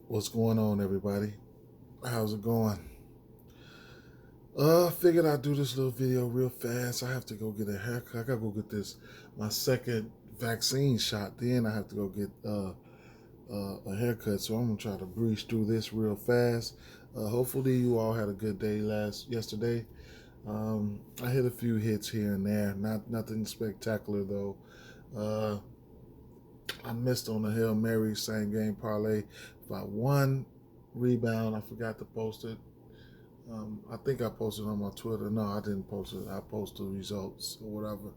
What's going on, everybody? How's it going? Figured I'd do this little video real fast. I have to go get a haircut. I gotta go get my second vaccine shot. Then I have to go get a haircut. So I'm gonna try to breeze through this real fast. Hopefully you all had a good day yesterday. I hit a few hits here and there. Nothing spectacular though. Uh, I missed on the Hail Mary same game parlay by one rebound. I forgot to post it. I think I posted on my Twitter. No, I didn't post it. I posted the results or whatever.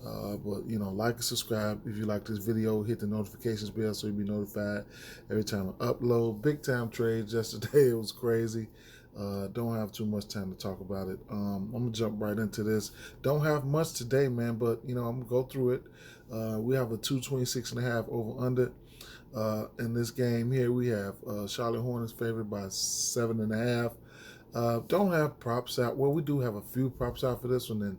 But like and subscribe if you like this video. Hit the notifications bell so you'll be notified every time I upload. Big time trades yesterday. It was crazy. Don't have too much time to talk about it. I'm gonna jump right into this. Don't have much today, man, but I'm gonna go through it. We have a 226.5 over under. In this game here, we have Charlotte Hornets favored by 7.5. Don't have props out. Well, we do have a few props out for this one. And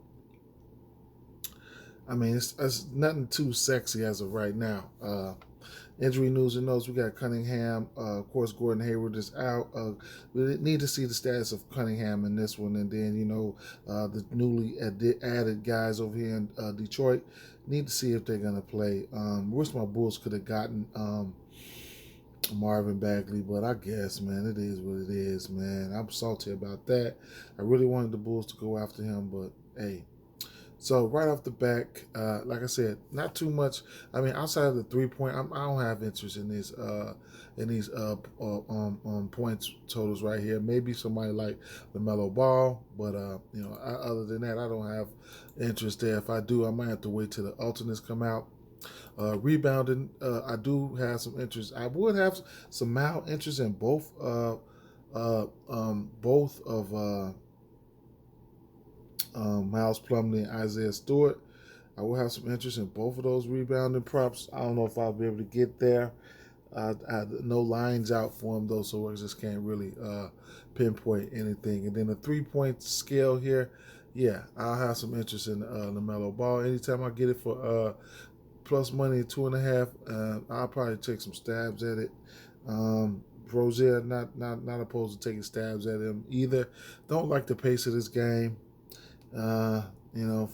I mean, it's nothing too sexy as of right now. Injury news and notes. We got Cunningham. Of course, Gordon Hayward is out. We need to see the status of Cunningham in this one. And then, the newly added guys over here in Detroit. Need to see if they're going to play. Wish my Bulls could have gotten Marvin Bagley, but I guess, man, it is what it is, man. I'm salty about that. I really wanted the Bulls to go after him, but hey. So right off the back, like I said, not too much. I mean, outside of the 3-point, I don't have interest in these points totals right here. Maybe somebody like LaMelo Ball, but other than that, I don't have interest there. If I do, I might have to wait till the alternates come out. Rebounding, I do have some interest. I would have some mild interest in both of Miles Plumlee and Isaiah Stewart. I will have some interest in both of those rebounding props. I don't know if I'll be able to get there. No lines out for them though, so I just can't really pinpoint anything. And then the 3-point scale here, yeah, I'll have some interest in LaMelo Ball. Anytime I get it for plus money at 2.5, I'll probably take some stabs at it. Rozier, not opposed to taking stabs at him either. Don't like the pace of this game.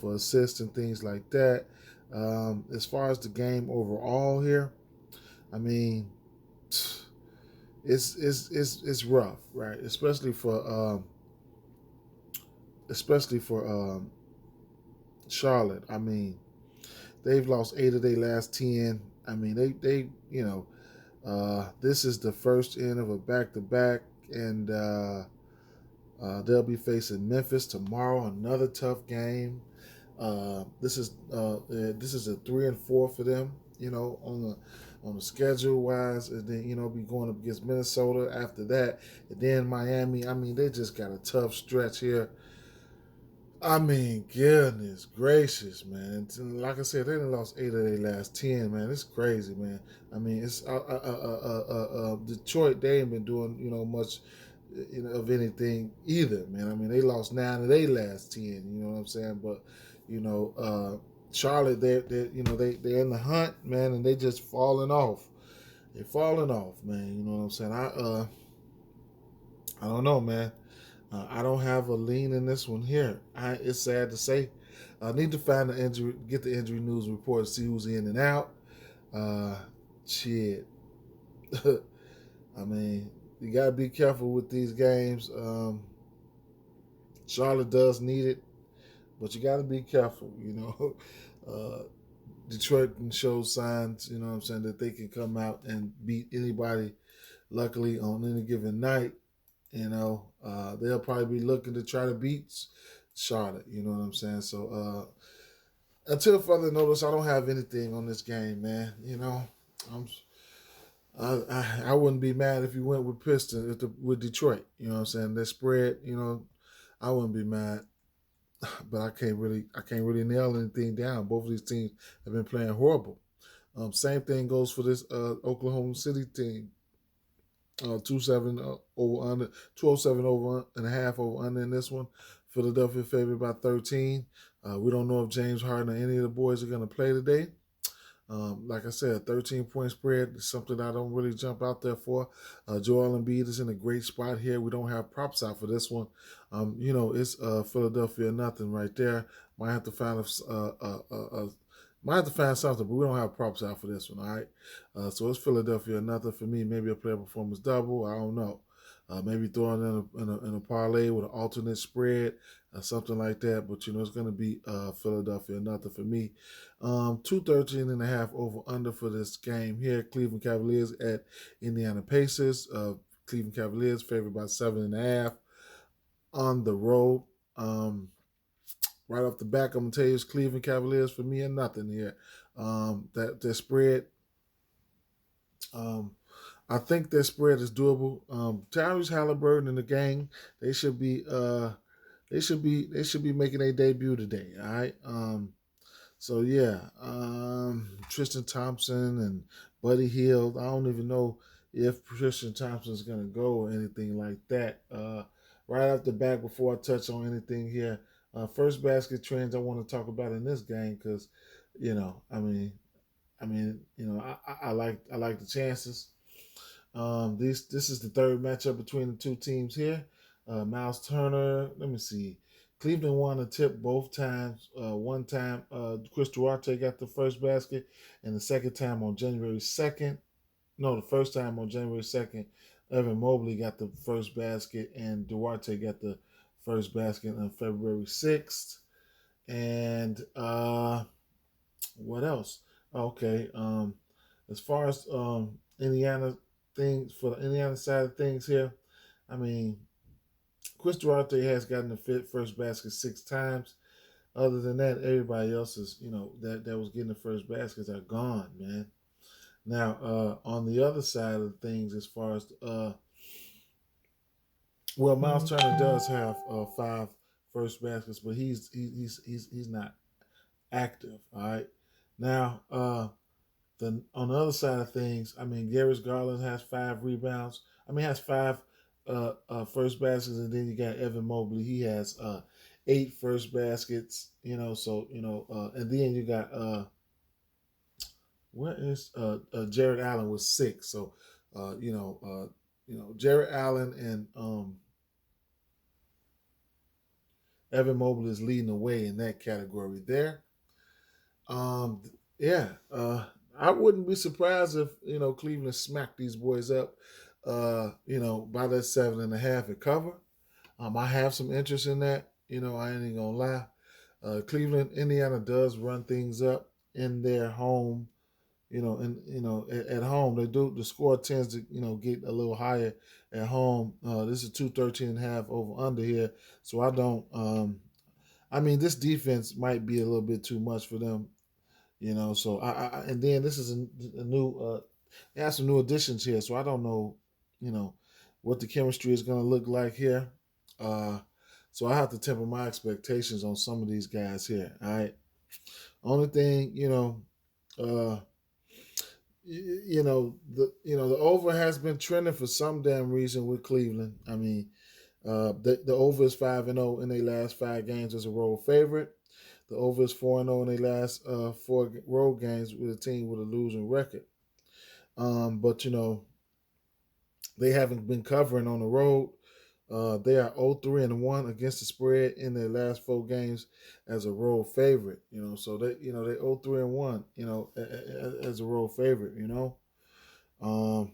For assists and things like that. As far as the game overall here, I mean, it's rough, right? Especially for Charlotte. I mean, they've lost 8 of their last 10. I mean, they this is the first end of a back-to-back, and they'll be facing Memphis tomorrow. Another tough game. This is a 3 and 4 for them. On the schedule wise, and then be going up against Minnesota after that, and then Miami. I mean, they just got a tough stretch here. I mean, goodness gracious, man! And like I said, they done lost 8 of their last 10. Man, it's crazy, man. I mean, it's Detroit. They ain't been doing much of anything either, man. I mean, they lost 9 of their last 10. You know what I'm saying? But Charlotte, they're in the hunt, man, and they just falling off. They're falling off, man. You know what I'm saying? I don't know, man. I don't have a lean in this one here. It's sad to say. I need to find the injury, get the injury news report, see who's in and out. Shit. I mean, you got to be careful with these games. Charlotte does need it, but you got to be careful, Detroit can show signs, that they can come out and beat anybody, luckily, on any given night. They'll probably be looking to try to beat Charlotte, you know what I'm saying? So until further notice, I don't have anything on this game, man. I wouldn't be mad if you went with Pistons with Detroit. You know what I'm saying? That spread, I wouldn't be mad. But I can't really nail anything down. Both of these teams have been playing horrible. Same thing goes for this Oklahoma City team. 207 over under, 207 over and a half over under in this one. Philadelphia favored by 13. We don't know if James Harden or any of the boys are going to play today. Like I said, 13-point spread is something I don't really jump out there for. Joel Embiid is in a great spot here. We don't have props out for this one. It's Philadelphia nothing right there. Might have to find might have to find something, but we don't have props out for this one. All right, so it's Philadelphia nothing for me. Maybe a player performance double. I don't know. Maybe throwing in a parlay with an alternate spread, something like that. But it's going to be Philadelphia nothing for me. 213.5 over under for this game here. Cleveland Cavaliers at Indiana Pacers. Cleveland Cavaliers favored by 7.5 on the road. Right off the back, I'm gonna tell you it's Cleveland Cavaliers for me and nothing here. That spread. Um, I think that spread is doable. Tyrese Halliburton and the gang, they should be making their debut today. All right. So yeah, Tristan Thompson and Buddy Hield. I don't even know if Tristan Thompson's gonna go or anything like that. Right off the back, before I touch on anything here, first basket trends I want to talk about in this game because, I like the chances. This is the third matchup between the two teams here. Miles Turner. Let me see. Cleveland won a tip both times. One time, Chris Duarte got the first basket, and the second time on January 2nd. No, the first time on January 2nd, Evan Mobley got the first basket, and Duarte got the first basket on February 6th. And what else? Okay. As far as Indiana things, for the Indiana side of things here, I mean, Chris Duarte has gotten the first basket 6 times. Other than that, everybody else is, that was getting the first baskets are gone, man. Now, on the other side of things, as far as Miles Turner does have 5 first baskets, but he's not active. All right. Now, on the other side of things, I mean, Darius Garland has 5 rebounds. Has 5 first baskets, and then you got Evan Mobley. He has 8 first baskets. And then you got where is Jared Allen with 6. So, Jared Allen and Evan Mobley is leading the way in that category there. Um, yeah, I wouldn't be surprised if Cleveland smacked these boys up. By that 7.5 at cover. I have some interest in that. I ain't gonna lie. Cleveland, Indiana does run things up in their home. At home they do. The score tends to get a little higher at home. This is 213.5 over under here, so I don't. This defense might be a little bit too much for them. So and then this is a new. They have some new additions here, so I don't know. What the chemistry is going to look like here. So I have to temper my expectations on some of these guys here. All right. Only thing, the over has been trending for some damn reason with Cleveland. The over is 5-0 in their last 5 games as a road favorite. The over is 4-0 in their last 4 road games with a team with a losing record. But they haven't been covering on the road. They are 0-3-1 against the spread in their last 4 games as a road favorite. So they 0-3-1. As a road favorite. On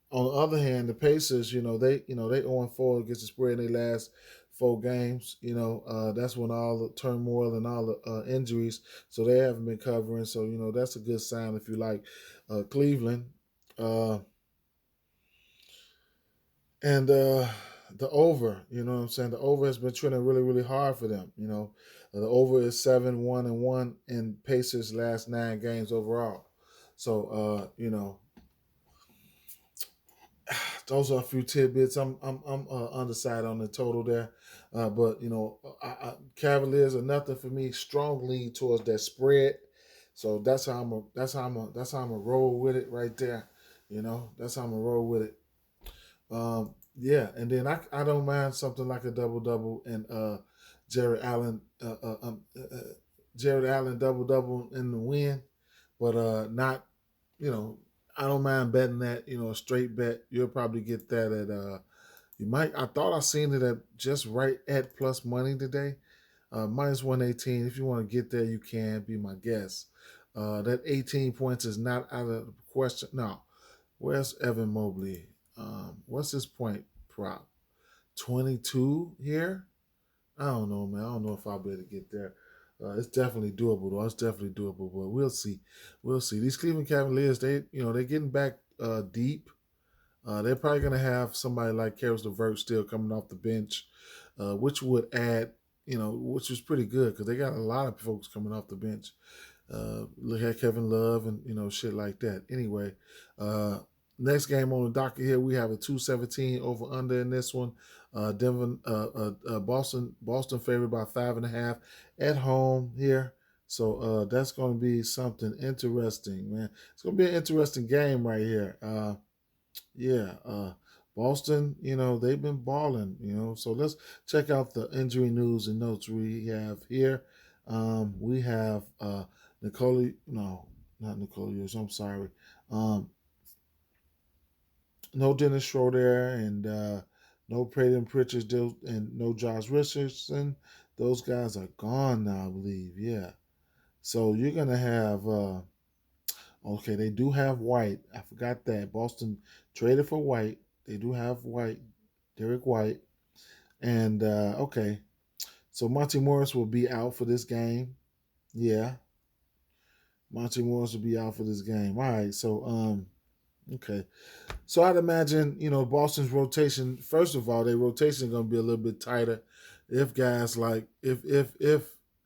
the other hand, the Pacers, they 0-4 against the spread in their last 4 games. That's when all the turmoil and all the injuries, so they haven't been covering. So that's a good sign if you like Cleveland. And the over, what I'm saying? The over has been trending really, really hard for them. The over is 7-1-1 in Pacers' last 9 games overall. So those are a few tidbits. I'm undecided on the total there, but Cavaliers are nothing for me. Strong lead towards that spread, so that's how I'm a roll with it right there. That's how I'm a roll with it. Yeah, and then I don't mind something like a double and Jared Allen Jared Allen double in the win. but not, you know, I don't mind betting that, a straight bet. You'll probably get that at you might. I thought I seen it at just right at plus money today, minus 118. If you want to get there, you can. Be my guest. That 18 points is not out of the question. No, where's Evan Mobley? What's his point prop? 22 here. I don't know, man. I don't know if I'll be able to get there. It's definitely doable, though. It's definitely doable, but we'll see. We'll see. These Cleveland Cavaliers, they're getting back deep. They're probably going to have somebody like Karis LeVert still coming off the bench, which would add, which is pretty good because they got a lot of folks coming off the bench. Look at Kevin Love and shit like that. Anyway, next game on the docket here, we have a 217 over under in this one. Denver, Boston favored by 5.5 at home here. So that's going to be something interesting, man. It's going to be an interesting game right here. Yeah, Boston, they've been balling, So let's check out the injury news and notes we have here. We have Nicole, no, not Nicole Hughes, I'm sorry. No Dennis Schroeder and no Peyton Pritchard and no Josh Richardson. Those guys are gone now, I believe. Yeah. So you're going to have, okay, they do have White. I forgot that. Boston traded for White. They do have White, Derek White. And, okay, so Monty Morris will be out for this game. Yeah. Monty Morris will be out for this game. All right, so, okay. So I'd imagine, Boston's rotation, first of all, their rotation is going to be a little bit tighter. If guys like, if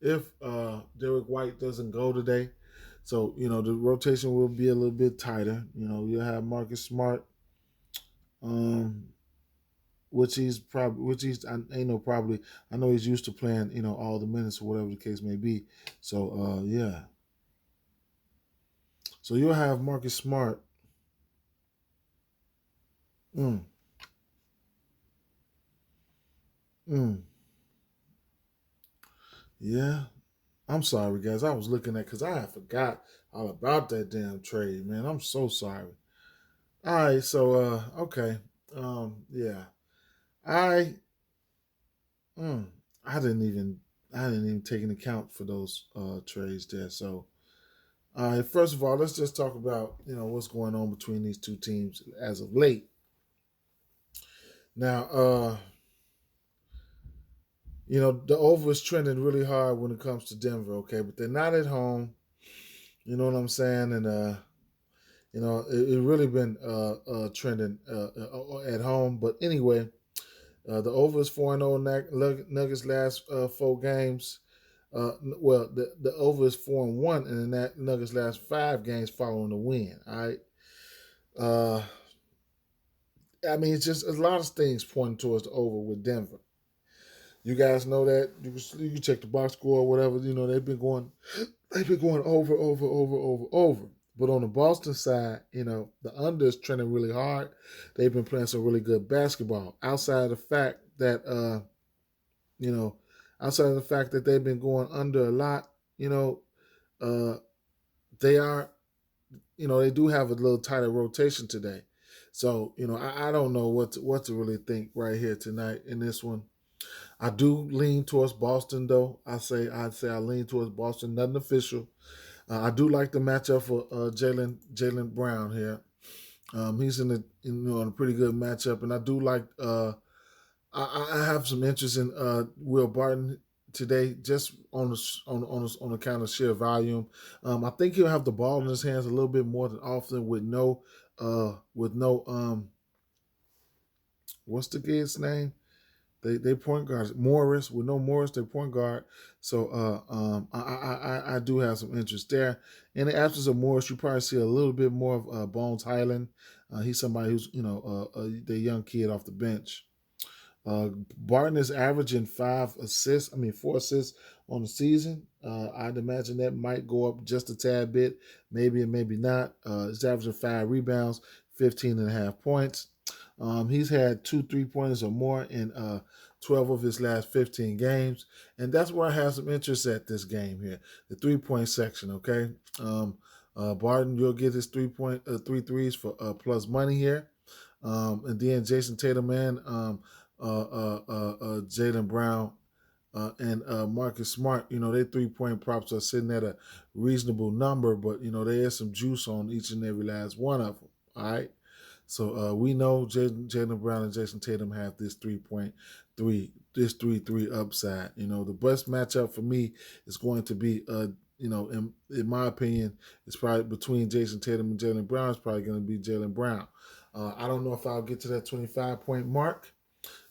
Derek White doesn't go today, so, the rotation will be a little bit tighter. You'll have Marcus Smart, which he's I ain't no probably, I know he's used to playing, all the minutes or whatever the case may be. So, yeah. So you'll have Marcus Smart. Mm, mm, yeah. I'm sorry, guys. I was looking at, because I forgot all about that damn trade, man. I'm so sorry. All right, so okay, yeah, I mm, I didn't even take into account for those trades there. So, all right, first of all, let's just talk about what's going on between these two teams as of late. Now, the over is trending really hard when it comes to Denver, okay, but they're not at home. You know what I'm saying? And it really been trending at home. But anyway, the over is 4-0 Nuggets last 4 games. Well, the over is 4-1 in the Nuggets last 5 games following the win. All right. I mean, it's just a lot of things pointing towards the over with Denver. You guys know that. You can check the box score or whatever. They've been going over. But on the Boston side, the under is trending really hard. They've been playing some really good basketball. Outside of the fact that they've been going under a lot, they are, they do have a little tighter rotation today. So, I don't know what to really think right here tonight in this one. I do lean towards Boston, though. I'd say I lean towards Boston. Nothing official. I do like the matchup for Jaylen Brown here. He's in a pretty good matchup, and I do like. I have some interest in Will Barton today, just on account of sheer volume. I think he'll have the ball in his hands a little bit more than often with no what's the kid's name? They point guards. Morris, with no Morris, they point guard. So I do have some interest there. In the absence of Morris, you probably see a little bit more of Bones Highland. He's somebody who's the young kid off the bench. Barton is averaging 4 assists on the season. I'd imagine that might go up just a tad bit, maybe and maybe not. He's averaging 5 rebounds, 15.5 points. He's had 2 3-pointers or more in 12 of his last 15 games. And that's where I have some interest at this game here, the 3-point section, okay? Barton, you'll get his 3 threes for plus money here. And then Jason Tatum and Jaylen Brown and Marcus Smart, their 3-point props are sitting at a reasonable number, but there is some juice on each and every last one of them. All right. So we know Jaylen Brown and Jason Tatum have this 3.3, this 3-3 upside. The best matchup for me is going to be, in my opinion, it's probably between Jason Tatum and Jaylen Brown. It's probably going to be Jaylen Brown. I don't know if I'll get to that 25-point mark.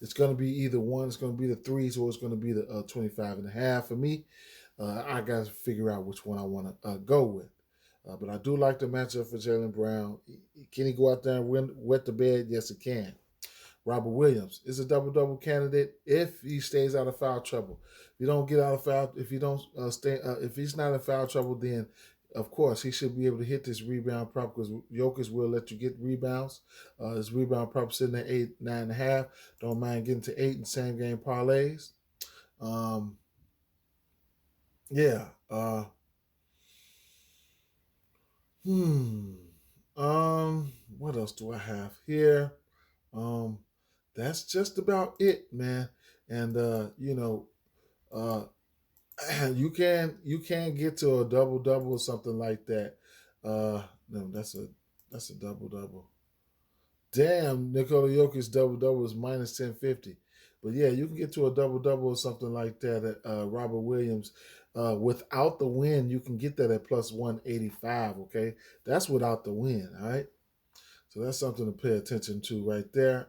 It's going to be either one. It's going to be the threes or it's going to be the 25.5 for me. I got to figure out which one I want to go with. But I do like the matchup for Jaylen Brown. Can he go out there and wet the bed? Yes, he can. Robert Williams is a double-double candidate if he stays out of foul trouble. If you don't get out of foul, if you don't if he's not in foul trouble, then of course he should be able to hit this rebound prop because Jokic will let you get rebounds. His rebound prop sitting at 8, 9.5. Don't mind getting to 8 in same game parlays. Yeah. What else do I have here? That's just about it, man. And you can get to a double double or something like that. No, that's a double double. Damn, Nikola Jokic's double double is minus 1050. But yeah, you can get to a double double or something like that at Robert Williams. Without the win, you can get that at plus 185. Okay, that's without the win. All right. So that's something to pay attention to right there.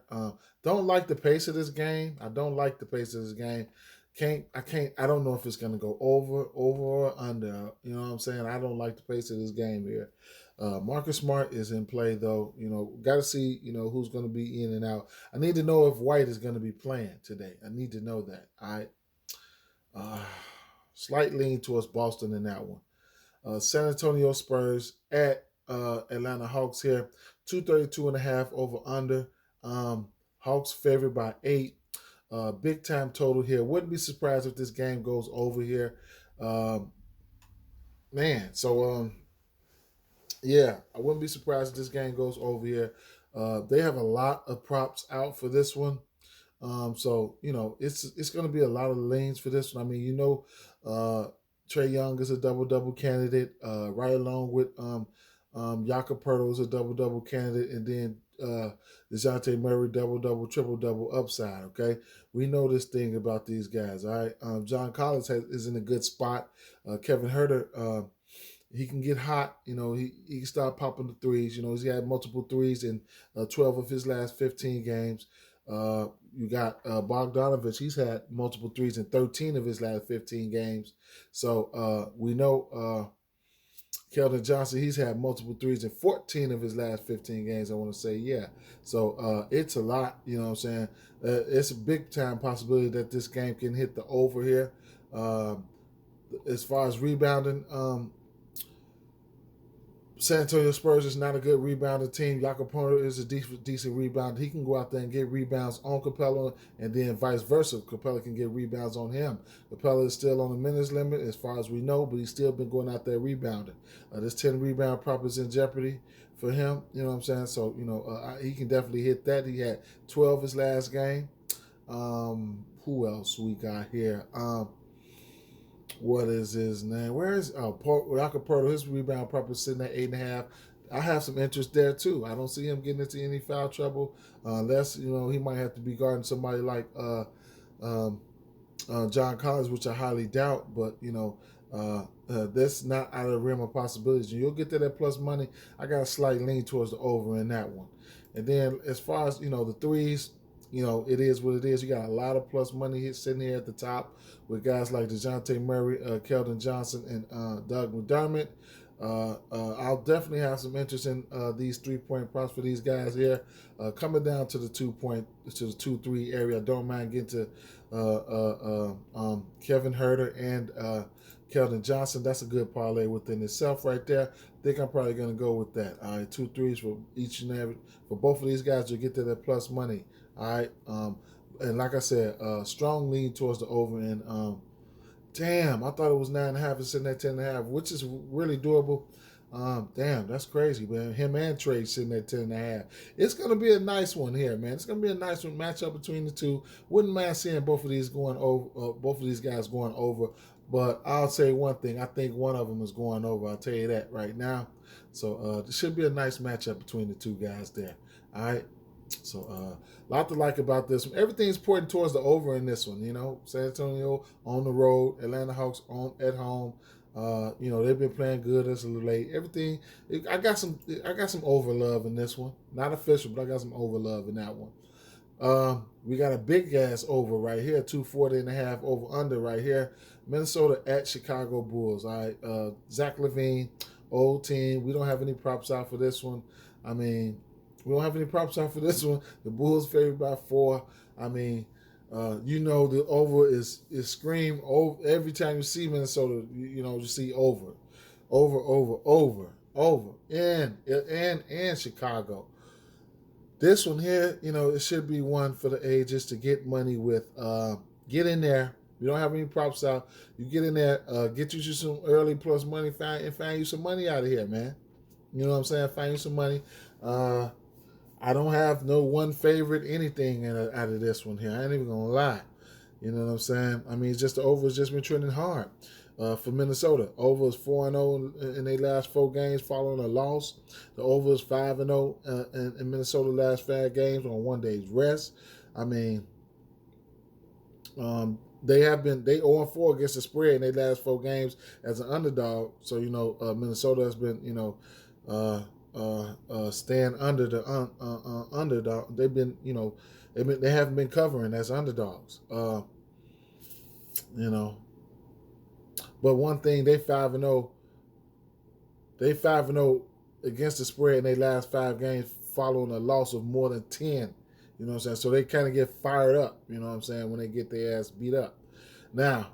Don't like the pace of this game. I don't like the pace of this game. I don't know if it's gonna go over or under. You know what I'm saying? I don't like the pace of this game here. Marcus Smart is in play though. Got to see who's going to be in and out. I need to know if White is going to be playing today. I need to know that. All right. Slight lean towards Boston in that one. San Antonio Spurs at Atlanta Hawks here. 232.5 over under. Hawks favored by 8. Big time total here. Wouldn't be surprised if this game goes over here. Yeah, I wouldn't be surprised if this game goes over here. They have a lot of props out for this one. So it's going to be a lot of lanes for this one. I mean, Trae Young is a double candidate, right along with Jakob Poeltl is a double candidate, and then DeJounte Murray double, triple upside. Okay, we know this thing about these guys. All right, John Collins is in a good spot. Kevin Huerter. He can get hot, he can start popping the threes. He's had multiple threes in 12 of his last 15 games. You got Bogdanovich. He's had multiple threes in 13 of his last 15 games. So we know Keldon Johnson, he's had multiple threes in 14 of his last 15 games, I want to say, yeah. So it's a lot, you know what I'm saying? It's a big-time possibility that this game can hit the over here. As far as rebounding, San Antonio Spurs is not a good rebounding team. Jakob Poeltl is a decent rebounder. He can go out there and get rebounds on Capella, and then vice versa. Capella can get rebounds on him. Capella is still on the minutes limit as far as we know, but he's still been going out there rebounding. This 10 rebound prop is in jeopardy for him. You know what I'm saying? So, he can definitely hit that. He had 12 his last game. Who else we got here? What is his name? Where is Jakob Poeltl? His rebound prop is sitting at 8.5. I have some interest there too. I don't see him getting into any foul trouble unless he might have to be guarding somebody like John Collins, which I highly doubt. But that's not out of the realm of possibilities. And you'll get to that plus money. I got a slight lean towards the over in that one. And then as far as the threes. It is what it is. You got a lot of plus money sitting here at the top with guys like DeJounte Murray, Keldon Johnson, and Doug McDermott. I'll definitely have some interest in these 3-point props for these guys here. Coming down to the 2-3 area, I don't mind getting to Kevin Huerter and Keldon Johnson. That's a good parlay within itself right there. I think I'm probably going to go with that. All right, 2 threes for each and every for both of these guys to get to that plus money. All right, and like I said, strong lean towards the over. And damn, I thought it was 9.5 and sitting at 10.5, which is really doable. Damn, that's crazy, man. Him and Trey sitting at 10.5. It's gonna be a nice one here, man. It's gonna be a nice one matchup between the two. Wouldn't mind seeing both of these going over, both of these guys going over. But I'll say one thing. I think one of them is going over. I'll tell you that right now. So this should be a nice matchup between the two guys there. All right. So a lot to like about this one. Everything's pointing towards the over in this one. You know, San Antonio on the road, Atlanta Hawks on at home. You know, they've been playing good as of late. Everything. I got some over love in this one. Not official, but I got some over love in that one. We got a big ass over right here, 240.5 over under right here. Minnesota at Chicago Bulls. All right, Zach LaVine, old team. We don't have any props out for this one. I mean, we don't have any props out for this one. The Bulls favored by 4. I mean, you know the over is scream over every time you see Minnesota. You know you see over, and Chicago. This one here, you know, it should be one for the ages to get money with. Get in there. You don't have any props out. You get in there, get you some early plus money, find you some money out of here, man. You know what I'm saying? Find you some money. I don't have no one favorite anything out of this one here. I ain't even gonna lie. You know what I'm saying? I mean, it's just the over has just been trending hard for Minnesota. Over is 4-0 in their last 4 games following a loss. The over is 5-0 in Minnesota last 5 games on 1 day's rest. I mean, they 0-4 against the spread in their last 4 games as an underdog. So you know, Minnesota has been stand under the underdog. They've been, you know, they haven't been covering as underdogs. You know, but one thing, they 5-0. They 5-0 against the spread in their last 5 games following a loss of more than 10. You know what I'm saying? So they kind of get fired up. You know what I'm saying, when they get their ass beat up. Now,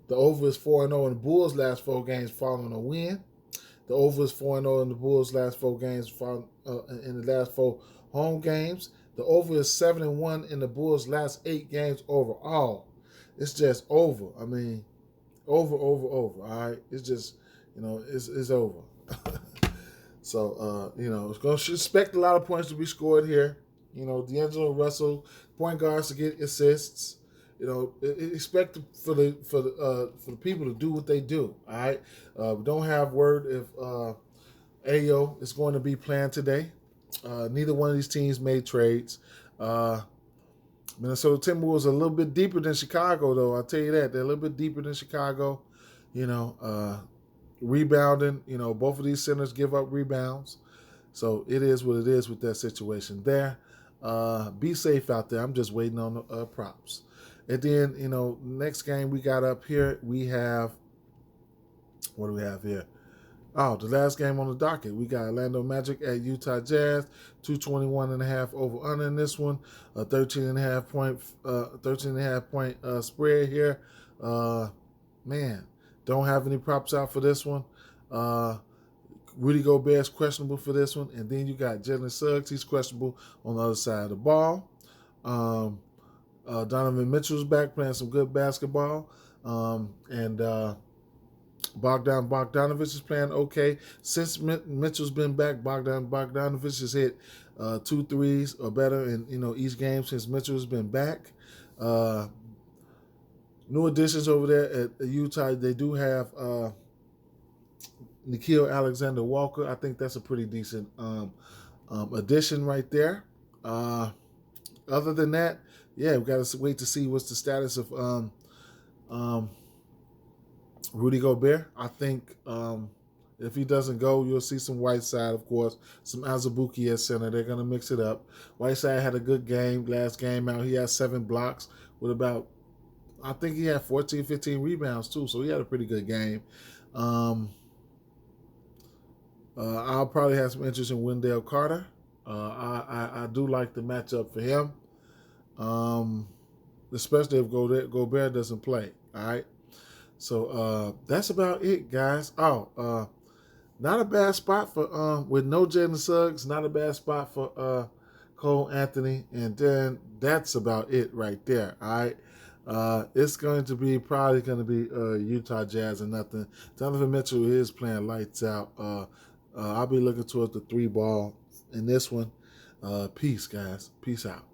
the over is 4-0 in the Bulls' last 4 games following a win. The over is 4-0 in the Bulls' last 4 games in the last 4 home games. The over is 7-1 in the Bulls' last 8 games overall. It's just over. I mean, over. All right, it's just, you know, it's over. So you know, it's going to expect a lot of points to be scored here. You know, D'Angelo Russell, point guards to get assists. You know, expect for the people to do what they do. All right, we don't have word if Ayo is going to be playing today. Neither one of these teams made trades. Minnesota Timberwolves are a little bit deeper than Chicago, though. I'll tell you that. They're a little bit deeper than Chicago. You know, rebounding. You know, both of these centers give up rebounds. So it is what it is with that situation there. Be safe out there. I'm just waiting on the props. And then, you know, next game we got up here, we have, what do we have here? Oh, the last game on the docket. We got Orlando Magic at Utah Jazz, 221.5 over under in this one, a 13.5 point spread here. Man, don't have any props out for this one. Rudy Gobert's questionable for this one, and then you got Jalen Suggs. He's questionable on the other side of the ball. Donovan Mitchell's back playing some good basketball, and Bogdan Bogdanovic is playing okay. Since Mitchell's been back, Bogdanovic has hit 2 threes or better in, you know, each game since Mitchell's been back. New additions over there at Utah. They do have Nickeil Alexander-Walker. I think that's a pretty decent addition right there. Other than that, yeah, we got to wait to see what's the status of Rudy Gobert. I think if he doesn't go, you'll see some Whiteside, of course, some Azubuike at center. They're going to mix it up. Whiteside had a good game. Last game out, he had 7 blocks with about, I think he had 14, 15 rebounds too, so he had a pretty good game. I'll probably have some interest in Wendell Carter. I do like the matchup for him. Especially if Gobert doesn't play. All right. So that's about it, guys. Not a bad spot for with no Jalen Suggs, not a bad spot for Cole Anthony, and then that's about it right there. All right. It's going to be probably going to be Utah Jazz or nothing. Donovan Mitchell is playing lights out. I'll be looking towards the 3 ball in this one. Peace, guys. Peace out.